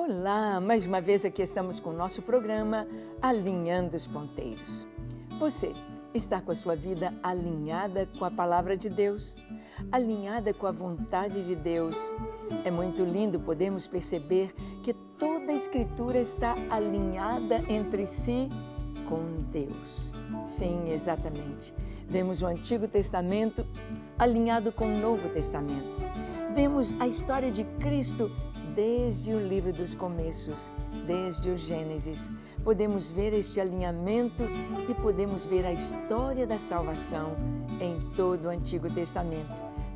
Olá, mais uma vez aqui estamos com o nosso programa Alinhando os Ponteiros. Você está com a sua vida alinhada com a Palavra de Deus, alinhada com a vontade de Deus. É muito lindo podermos perceber que toda a Escritura está alinhada entre si com Deus. Sim, exatamente. Vemos o Antigo Testamento alinhado com o Novo Testamento. Vemos a história de Cristo desde o livro dos começos, desde o Gênesis. Podemos ver este alinhamento e podemos ver a história da salvação em todo o Antigo Testamento,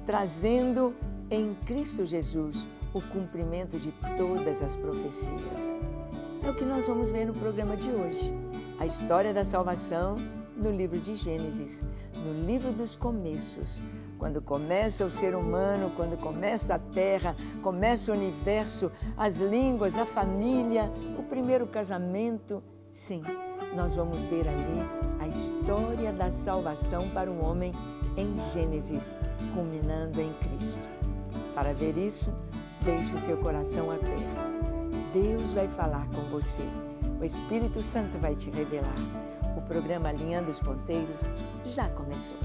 trazendo em Cristo Jesus o cumprimento de todas as profecias. É o que nós vamos ver no programa de hoje. A história da salvação no livro de Gênesis, no livro dos começos. Quando começa o ser humano, quando começa a terra, começa o universo, as línguas, a família, o primeiro casamento. Sim, nós vamos ver ali a história da salvação para o homem em Gênesis, culminando em Cristo. Para ver isso, deixe o seu coração aberto. Deus vai falar com você. O Espírito Santo vai te revelar. O programa Alinhando os Ponteiros já começou.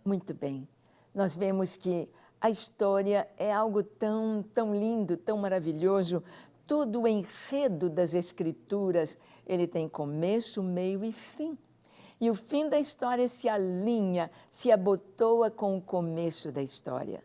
Muito bem, nós vemos que a história é algo tão lindo, tão maravilhoso. Todo o enredo das Escrituras, ele tem começo, meio e fim. E o fim da história se alinha, se abotoa com o começo da história.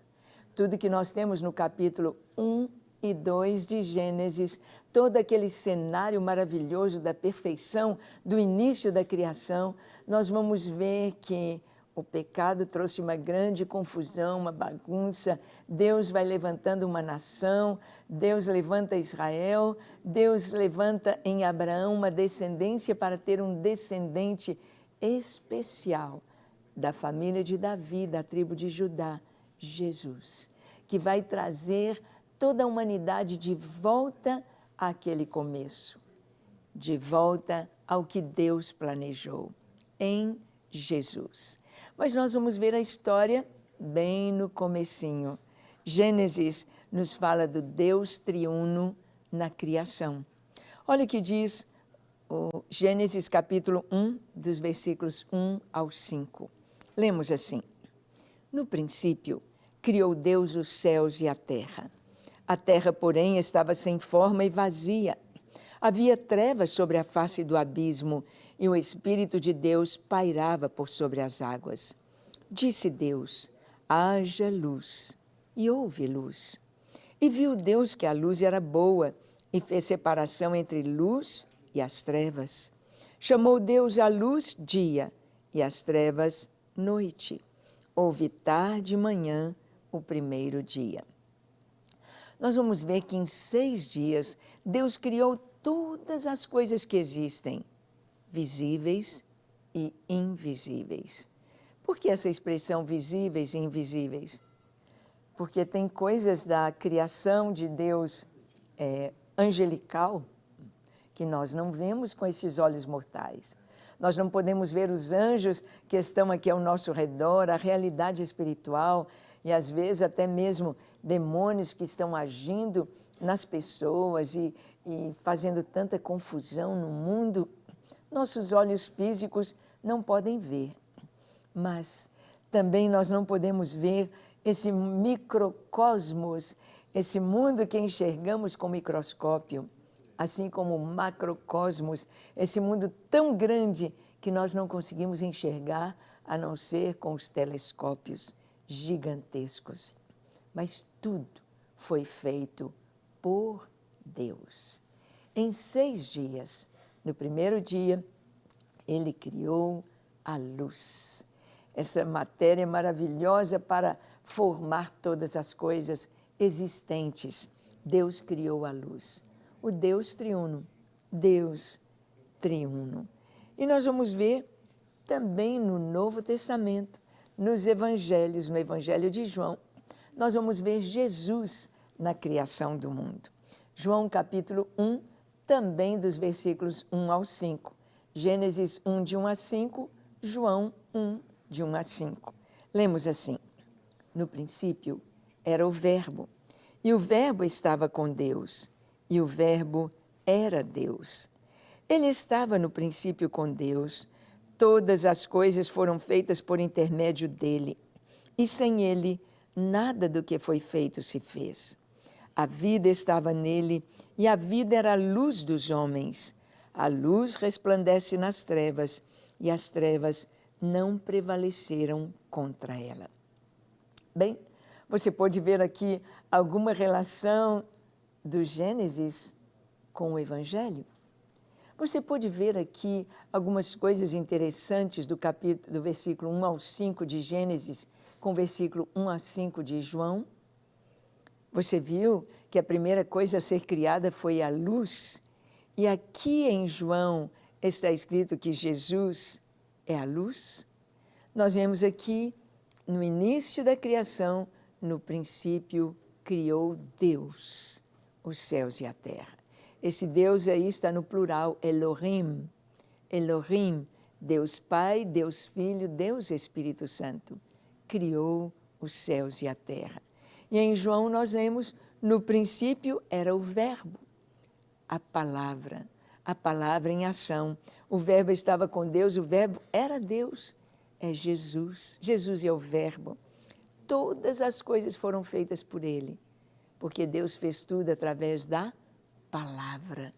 Tudo que nós temos no capítulo 1 e 2 de Gênesis, todo aquele cenário maravilhoso da perfeição, do início da criação, nós vamos ver que o pecado trouxe uma grande confusão, uma bagunça. Deus vai levantando uma nação, Deus levanta Israel, Deus levanta em Abraão uma descendência para ter um descendente especial da família de Davi, da tribo de Judá, Jesus, que vai trazer toda a humanidade de volta àquele começo, de volta ao que Deus planejou em Jesus. Mas nós vamos ver a história bem no comecinho. Gênesis nos fala do Deus triuno na criação. Olha o que diz o Gênesis capítulo 1, dos versículos 1 ao 5. Lemos assim: No princípio, criou Deus os céus e a terra. A terra, porém, estava sem forma e vazia. Havia trevas sobre a face do abismo e o Espírito de Deus pairava por sobre as águas. Disse Deus: haja luz, e houve luz. E viu Deus que a luz era boa, e fez separação entre luz e as trevas. Chamou Deus a luz dia, e as trevas noite. Houve tarde e manhã o primeiro dia. Nós vamos ver que em 6 dias Deus criou todas as coisas que existem, visíveis e invisíveis. Por que essa expressão visíveis e invisíveis? Porque tem coisas da criação de Deus angelical que nós não vemos com esses olhos mortais. Nós não podemos ver os anjos que estão aqui ao nosso redor, a realidade espiritual e às vezes até mesmo demônios que estão agindo nas pessoas e fazendo tanta confusão no mundo. Nossos olhos físicos não podem ver, mas também nós não podemos ver esse microcosmos, esse mundo que enxergamos com microscópio, assim como o macrocosmos, esse mundo tão grande que nós não conseguimos enxergar a não ser com os telescópios gigantescos. Mas tudo foi feito por Deus. Em 6 dias, no primeiro dia, Ele criou a luz. Essa matéria maravilhosa para formar todas as coisas existentes. Deus criou a luz. O Deus triuno. Deus triuno. E nós vamos ver também no Novo Testamento, nos Evangelhos, no Evangelho de João, nós vamos ver Jesus na criação do mundo. João capítulo 1, também dos versículos 1 ao 5, Gênesis 1, de 1 a 5, João 1, de 1 a 5. Lemos assim: no princípio era o Verbo, e o Verbo estava com Deus, e o Verbo era Deus. Ele estava no princípio com Deus. Todas as coisas foram feitas por intermédio dele, e sem ele, nada do que foi feito se fez. A vida estava nele, e a vida era a luz dos homens. A luz resplandece nas trevas, e as trevas não prevaleceram contra ela. Bem, você pode ver aqui alguma relação do Gênesis com o Evangelho? Você pode ver aqui algumas coisas interessantes do versículo 1 ao 5 de Gênesis, com o versículo 1 a 5 de João? Você viu que a primeira coisa a ser criada foi a luz? E aqui em João está escrito que Jesus é a luz? Nós vemos aqui, no início da criação, no princípio, criou Deus os céus e a terra. Esse Deus aí está no plural, Elohim. Elohim, Deus Pai, Deus Filho, Deus Espírito Santo, criou os céus e a terra. E em João nós lemos, no princípio era o Verbo, a palavra em ação. O Verbo estava com Deus, o Verbo era Deus, é Jesus. Jesus é o Verbo. Todas as coisas foram feitas por ele, porque Deus fez tudo através da palavra.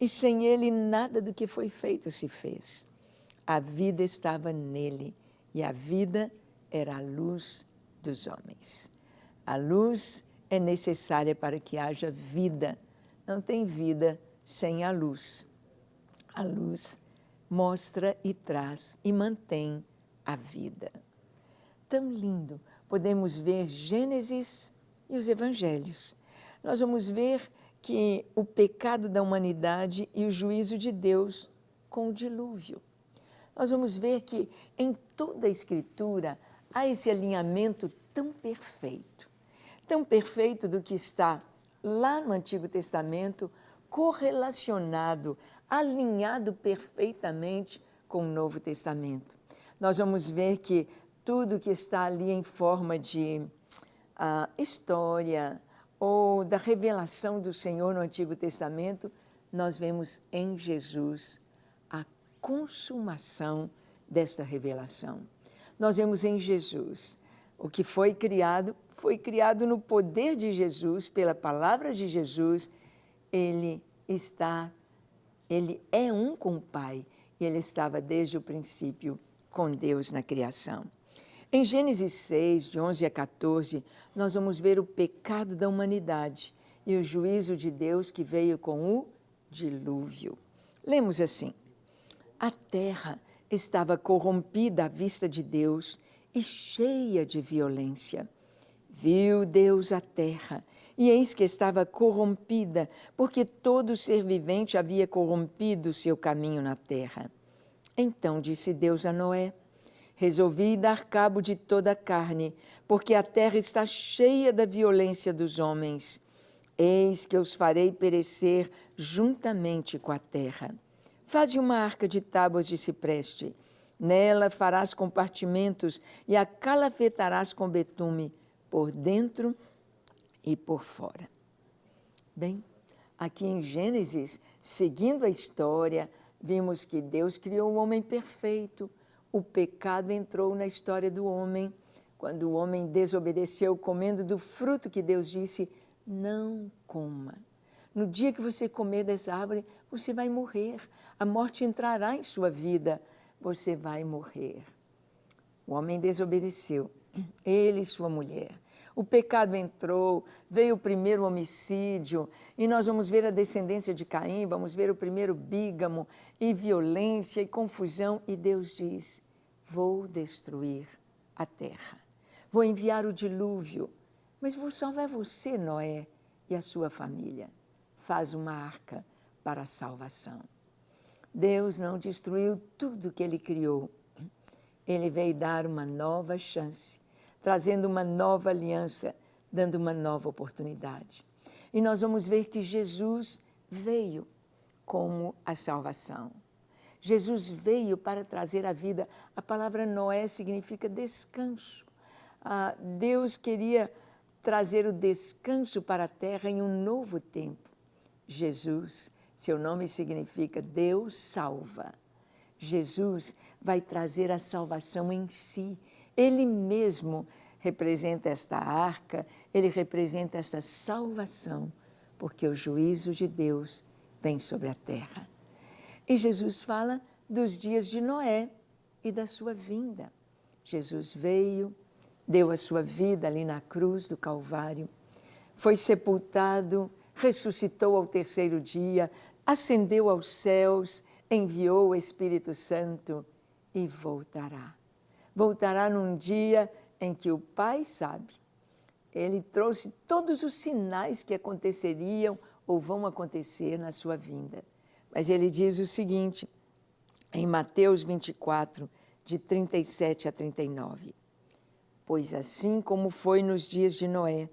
E sem ele, nada do que foi feito se fez. A vida estava nele, e a vida era a luz dos homens. A luz é necessária para que haja vida. Não tem vida sem a luz. A luz mostra e traz e mantém a vida. Tão lindo. Podemos ver Gênesis e os Evangelhos. Nós vamos ver que o pecado da humanidade e o juízo de Deus com o dilúvio. Nós vamos ver que em toda a Escritura há esse alinhamento tão perfeito do que está lá no Antigo Testamento, correlacionado, alinhado perfeitamente com o Novo Testamento. Nós vamos ver que tudo que está ali em forma de história ou da revelação do Senhor no Antigo Testamento, nós vemos em Jesus a consumação desta revelação. Nós vemos em Jesus o que foi criado no poder de Jesus, pela palavra de Jesus. Ele é um com o Pai, e ele estava desde o princípio com Deus na criação. Em Gênesis 6, de 11 a 14, nós vamos ver o pecado da humanidade e o juízo de Deus que veio com o dilúvio. Lemos assim: a terra estava corrompida à vista de Deus e cheia de violência. Viu Deus a terra, e eis que estava corrompida, porque todo ser vivente havia corrompido o seu caminho na terra. Então disse Deus a Noé: resolvi dar cabo de toda a carne, porque a terra está cheia da violência dos homens. Eis que os farei perecer juntamente com a terra. Faze uma arca de tábuas de cipreste. Nela farás compartimentos e a calafetarás com betume, por dentro e por fora. Bem, aqui em Gênesis, seguindo a história, vimos que Deus criou o homem perfeito. O pecado entrou na história do homem, quando o homem desobedeceu, comendo do fruto que Deus disse: não coma. No dia que você comer dessa árvore, você vai morrer. A morte entrará em sua vida. Você vai morrer. O homem desobedeceu, ele e sua mulher. O pecado entrou, veio o primeiro homicídio, e nós vamos ver a descendência de Caim, vamos ver o primeiro bígamo, e violência, e confusão, e Deus diz: vou destruir a terra, vou enviar o dilúvio, mas só vai você, Noé, e a sua família. Faz uma arca para a salvação. Deus não destruiu tudo que Ele criou. Ele veio dar uma nova chance, trazendo uma nova aliança, dando uma nova oportunidade. E nós vamos ver que Jesus veio como a salvação. Jesus veio para trazer a vida. A palavra Noé significa descanso. Deus queria trazer o descanso para a terra em um novo tempo. Jesus, seu nome significa Deus salva. Jesus vai trazer a salvação em si. Ele mesmo representa esta arca, ele representa esta salvação, porque o juízo de Deus vem sobre a terra. E Jesus fala dos dias de Noé e da sua vinda. Jesus veio, deu a sua vida ali na cruz do Calvário, foi sepultado, ressuscitou ao terceiro dia, ascendeu aos céus, enviou o Espírito Santo e voltará. Voltará num dia em que o Pai sabe. Ele trouxe todos os sinais que aconteceriam ou vão acontecer na sua vinda. Mas ele diz o seguinte, em Mateus 24, de 37 a 39. Pois assim como foi nos dias de Noé,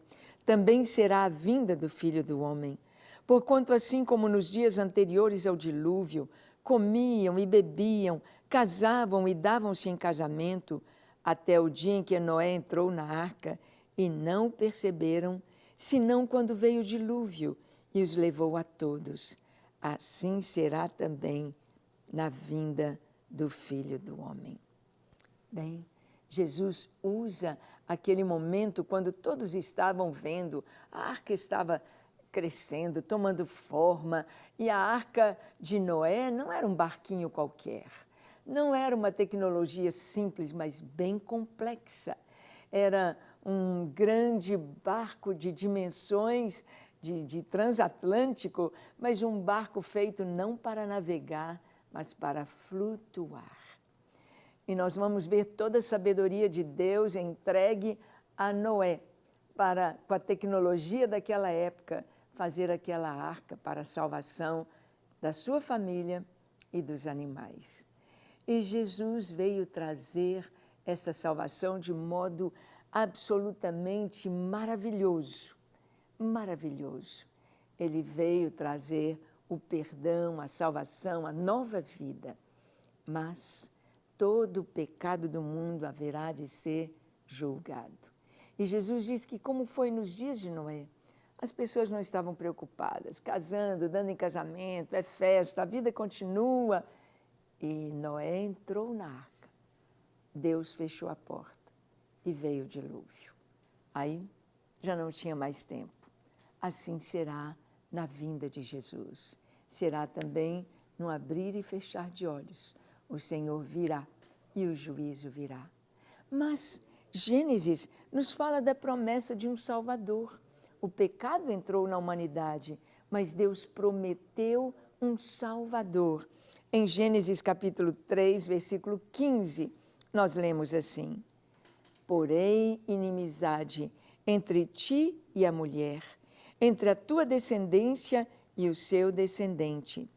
também será a vinda do Filho do Homem. Porquanto assim como nos dias anteriores ao dilúvio, comiam e bebiam, casavam e davam-se em casamento, até o dia em que Noé entrou na arca, e não perceberam, senão quando veio o dilúvio e os levou a todos. Assim será também na vinda do Filho do Homem. Bem, Jesus usa aquele momento quando todos estavam vendo, a arca estava crescendo, tomando forma, e a arca de Noé não era um barquinho qualquer, não era uma tecnologia simples, mas bem complexa. Era um grande barco de dimensões de transatlântico, mas um barco feito não para navegar, mas para flutuar. E nós vamos ver toda a sabedoria de Deus entregue a Noé para, com a tecnologia daquela época, fazer aquela arca para a salvação da sua família e dos animais. E Jesus veio trazer essa salvação de modo absolutamente maravilhoso, maravilhoso. Ele veio trazer o perdão, a salvação, a nova vida, mas todo o pecado do mundo haverá de ser julgado. E Jesus diz que como foi nos dias de Noé, as pessoas não estavam preocupadas, casando, dando em casamento, é festa, a vida continua. E Noé entrou na arca, Deus fechou a porta e veio o dilúvio. Aí já não tinha mais tempo. Assim será na vinda de Jesus. Será também no abrir e fechar de olhos. O Senhor virá e o juízo virá. Mas Gênesis nos fala da promessa de um Salvador. O pecado entrou na humanidade, mas Deus prometeu um Salvador. Em Gênesis capítulo 3, versículo 15, nós lemos assim: Porém, inimizade entre ti e a mulher, entre a tua descendência e o seu descendente.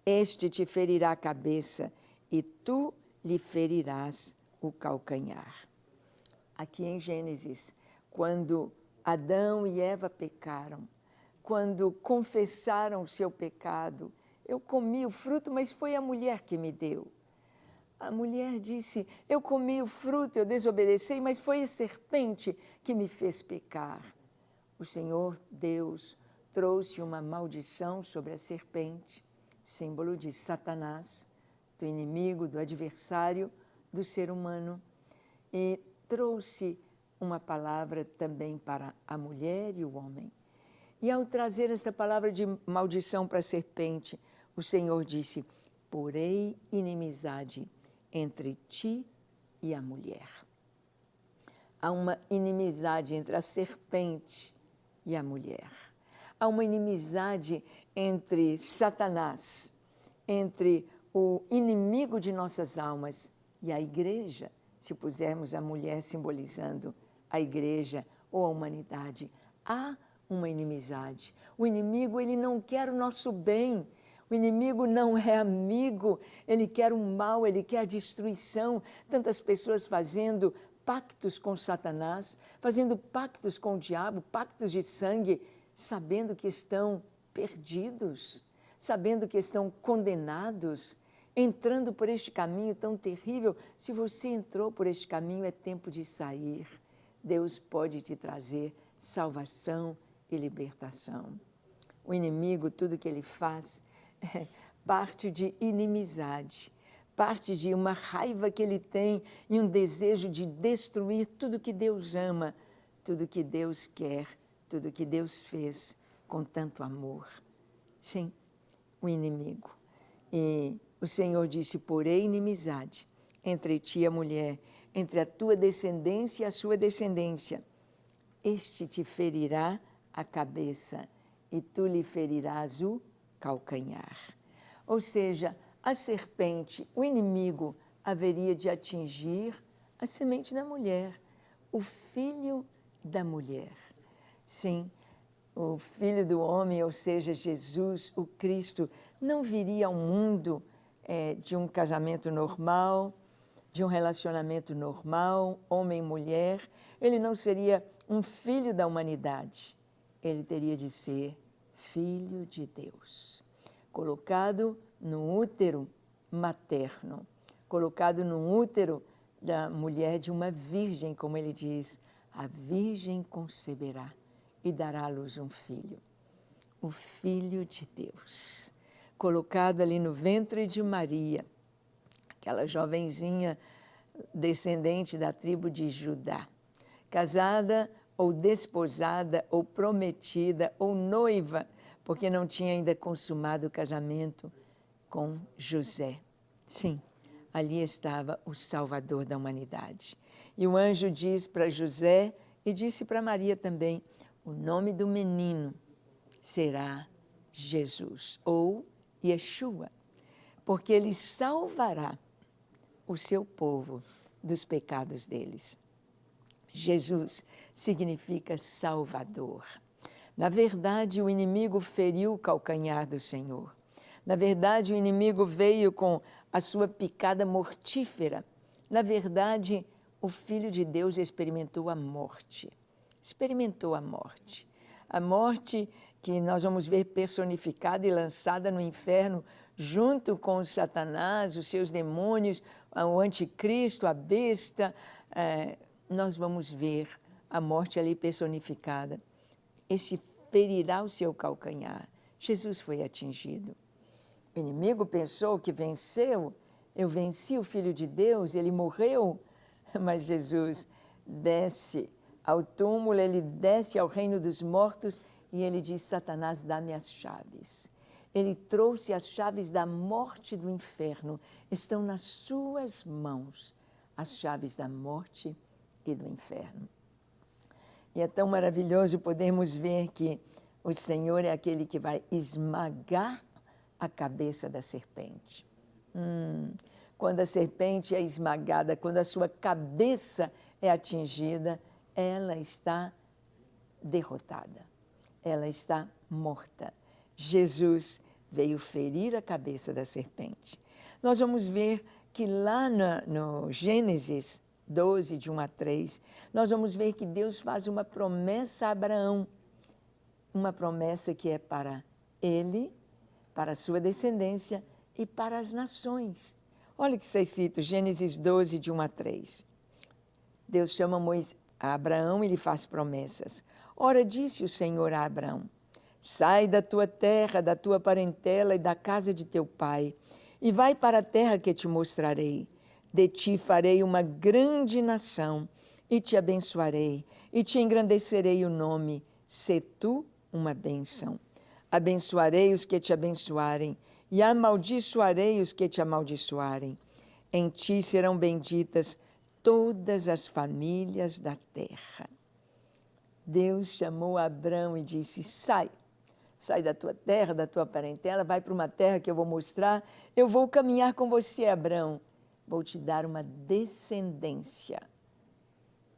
Este te ferirá a cabeça e tu lhe ferirás o calcanhar. Aqui em Gênesis, quando Adão e Eva pecaram, quando confessaram o seu pecado, eu comi o fruto, mas foi a mulher que me deu. A mulher disse, eu comi o fruto, eu desobedeci, mas foi a serpente que me fez pecar. O Senhor Deus trouxe uma maldição sobre a serpente, símbolo de Satanás, do inimigo, do adversário do ser humano, e trouxe uma palavra também para a mulher e o homem. E ao trazer essa palavra de maldição para a serpente, o Senhor disse, porém inimizade entre ti e a mulher. Há uma inimizade entre a serpente e a mulher. Há uma inimizade entre Satanás, entre o inimigo de nossas almas e a igreja, se pusermos a mulher simbolizando a igreja ou a humanidade. Há uma inimizade. O inimigo, ele não quer o nosso bem. O inimigo não é amigo, ele quer o mal, ele quer a destruição. Tantas pessoas fazendo pactos com Satanás, fazendo pactos com o diabo, pactos de sangue, sabendo que estão perdidos, sabendo que estão condenados. entrando por este caminho tão terrível. Se você entrou por este caminho, é tempo de sair. Deus pode te trazer salvação e libertação. O inimigo, tudo que ele faz, parte de inimizade, parte de uma raiva que ele tem e um desejo de destruir tudo que Deus ama, tudo que Deus quer, tudo que Deus fez com tanto amor. Sim, o inimigo. E o Senhor disse, porém inimizade entre ti e a mulher, entre a tua descendência e a sua descendência. Este te ferirá a cabeça e tu lhe ferirás o calcanhar. Ou seja, a serpente, o inimigo, haveria de atingir a semente da mulher, o filho da mulher. Sim, o filho do homem, ou seja, Jesus, o Cristo, não viria ao mundo de um casamento normal, de um relacionamento normal, homem e mulher. Ele não seria um filho da humanidade. Ele teria de ser filho de Deus, colocado no útero materno, colocado no útero da mulher de uma virgem, como ele diz, a virgem conceberá e dará à luz um filho, o Filho de Deus, colocado ali no ventre de Maria, aquela jovenzinha descendente da tribo de Judá, casada ou desposada, ou prometida, ou noiva, porque não tinha ainda consumado o casamento com José. Sim, ali estava o Salvador da humanidade. E o anjo diz para José, e disse para Maria também, o nome do menino será Jesus, ou Yeshua, porque ele salvará o seu povo dos pecados deles. Jesus significa Salvador. Na verdade, o inimigo feriu o calcanhar do Senhor. Na verdade, o inimigo veio com a sua picada mortífera. Na verdade, o Filho de Deus experimentou a morte. Experimentou a morte. A morte que nós vamos ver personificada e lançada no inferno junto com o Satanás, os seus demônios, o anticristo, a besta. Nós vamos ver a morte ali personificada. Este ferirá o seu calcanhar. Jesus foi atingido. O inimigo pensou que venceu. Eu venci o Filho de Deus, ele morreu. Mas Jesus desce ao túmulo, ele desce ao reino dos mortos e ele diz, Satanás, dá-me as chaves. Ele trouxe as chaves da morte e do inferno. Estão nas suas mãos as chaves da morte e do inferno. E é tão maravilhoso podermos ver que o Senhor é aquele que vai esmagar a cabeça da serpente. Quando a serpente é esmagada, quando a sua cabeça é atingida, ela está derrotada, ela está morta. Jesus veio ferir a cabeça da serpente. Nós vamos ver que lá no Gênesis 12, de 1 a 3, nós vamos ver que Deus faz uma promessa a Abraão, uma promessa que é para ele, para a sua descendência e para as nações. Olha o que está escrito, Gênesis 12, de 1 a 3. Deus chama a Abraão e lhe faz promessas. Ora, disse o Senhor a Abraão, sai da tua terra, da tua parentela e da casa de teu pai, e vai para a terra que te mostrarei. De ti farei uma grande nação, e te abençoarei, e te engrandecerei o nome, sê tu uma bênção. Abençoarei os que te abençoarem, e amaldiçoarei os que te amaldiçoarem. Em ti serão benditas todas as famílias da terra. Deus chamou Abraão e disse, sai da tua terra, da tua parentela, vai para uma terra que eu vou mostrar, eu vou caminhar com você, Abraão. Vou te dar uma descendência,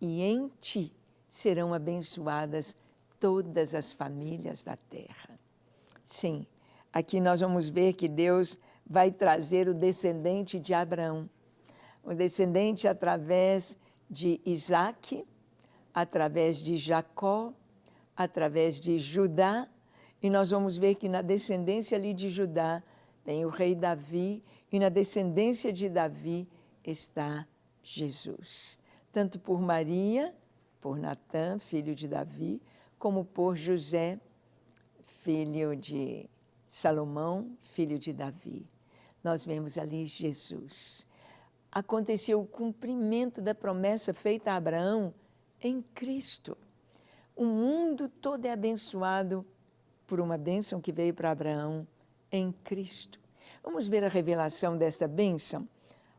e em ti serão abençoadas todas as famílias da terra. Sim, aqui nós vamos ver que Deus vai trazer o descendente de Abraão, o descendente através de Isaque, através de Jacó, através de Judá, e nós vamos ver que na descendência ali de Judá tem o rei Davi e na descendência de Davi está Jesus. Tanto por Maria, por Natã, filho de Davi, como por José, filho de Salomão, filho de Davi. Nós vemos ali Jesus. Aconteceu o cumprimento da promessa feita a Abraão em Cristo. O mundo todo é abençoado por uma bênção que veio para Abraão em Cristo. Vamos ver a revelação desta bênção?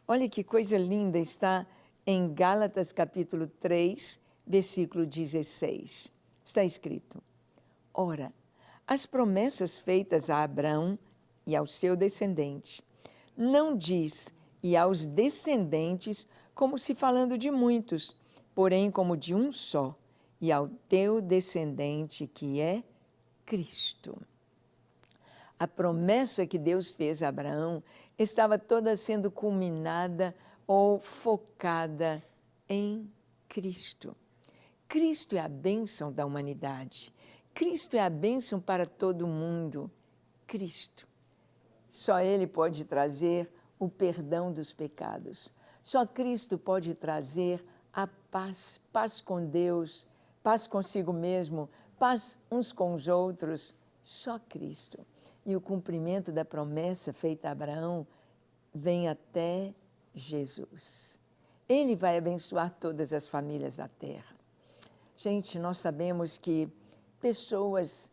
Olha que coisa linda, está em Gálatas capítulo 3, versículo 16. Está escrito: ora, as promessas feitas a Abraão e ao seu descendente, não diz e aos descendentes como se falando de muitos, porém como de um só, e ao teu descendente que é Cristo. A promessa que Deus fez a Abraão estava toda sendo culminada ou focada em Cristo. Cristo é a bênção da humanidade. Cristo é a bênção para todo mundo. Cristo. Só Ele pode trazer o perdão dos pecados. Só Cristo pode trazer a paz, paz com Deus, paz consigo mesmo, paz uns com os outros. Só Cristo. E o cumprimento da promessa feita a Abraão vem até Jesus. Ele vai abençoar todas as famílias da terra. Gente, nós sabemos que pessoas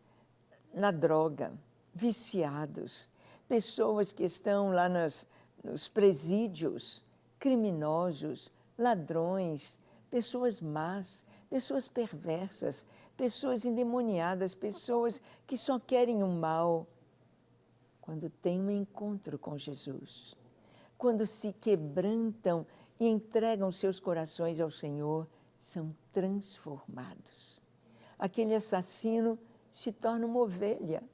na droga, viciados, pessoas que estão lá nos presídios, criminosos, ladrões, pessoas más, pessoas perversas, pessoas endemoniadas, pessoas que só querem o mal. Quando têm um encontro com Jesus, quando se quebrantam e entregam seus corações ao Senhor, são transformados. Aquele assassino se torna uma ovelha,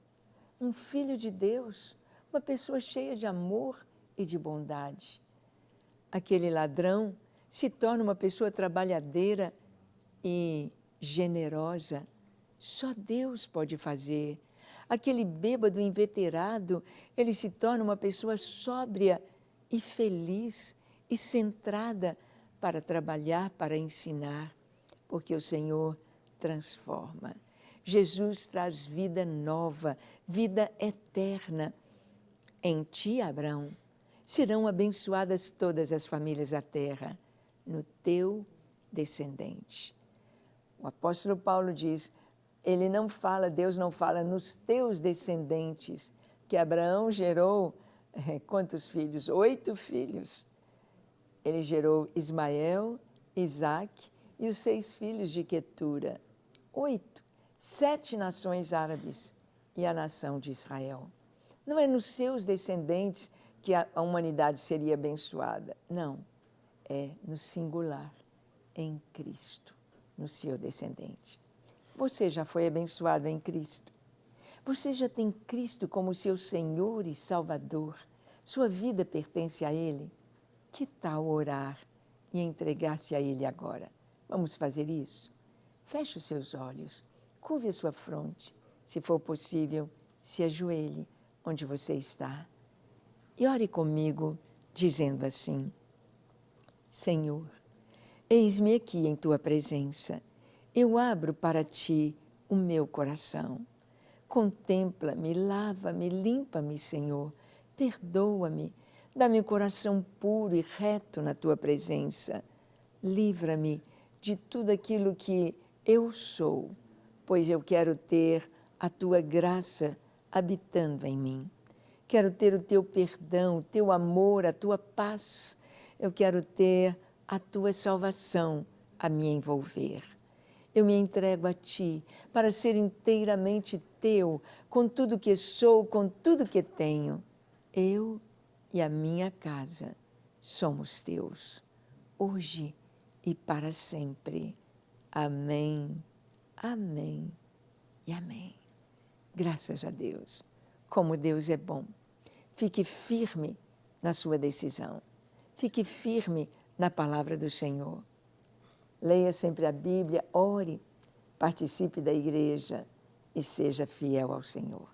um filho de Deus, uma pessoa cheia de amor e de bondade. Aquele ladrão se torna uma pessoa trabalhadeira e generosa. Só Deus pode fazer. Aquele bêbado inveterado, ele se torna uma pessoa sóbria e feliz e centrada para trabalhar, para ensinar, porque o Senhor transforma. Jesus traz vida nova, vida eterna. Em ti, Abraão, serão abençoadas todas as famílias da terra, no teu descendente. O apóstolo Paulo diz, ele não fala, Deus não fala nos teus descendentes, que Abraão gerou, quantos filhos? 8 filhos. Ele gerou Ismael, Isaque e os 6 filhos de Quetura. 8, 7 nações árabes e a nação de Israel. Não é nos seus descendentes que a humanidade seria abençoada. Não, é no singular, em Cristo, no seu descendente. Você já foi abençoado em Cristo. Você já tem Cristo como seu Senhor e Salvador. Sua vida pertence a Ele. Que tal orar e entregar-se a Ele agora? Vamos fazer isso? Feche os seus olhos, curve a sua fronte. Se for possível, se ajoelhe onde você está. E ore comigo, dizendo assim: Senhor, eis-me aqui em Tua presença. Eu abro para Ti o meu coração. Contempla-me, lava-me, limpa-me, Senhor. Perdoa-me, dá-me um coração puro e reto na Tua presença. Livra-me de tudo aquilo que eu sou, pois eu quero ter a Tua graça habitando em mim. Quero ter o Teu perdão, o Teu amor, a Tua paz. Eu quero ter a Tua salvação a me envolver. Eu me entrego a Ti para ser inteiramente Teu, com tudo que sou, com tudo que tenho. Eu e a minha casa somos Teus, hoje e para sempre. Amém, amém e amém. Graças a Deus. Como Deus é bom. Fique firme na sua decisão. Fique firme na palavra do Senhor. Leia sempre a Bíblia, ore, participe da igreja e seja fiel ao Senhor.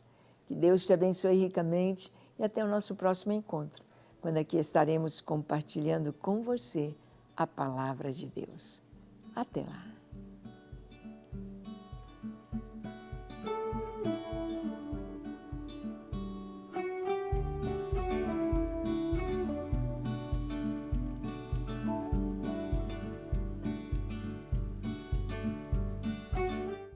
Que Deus te abençoe ricamente e até o nosso próximo encontro, quando aqui estaremos compartilhando com você a Palavra de Deus. Até lá!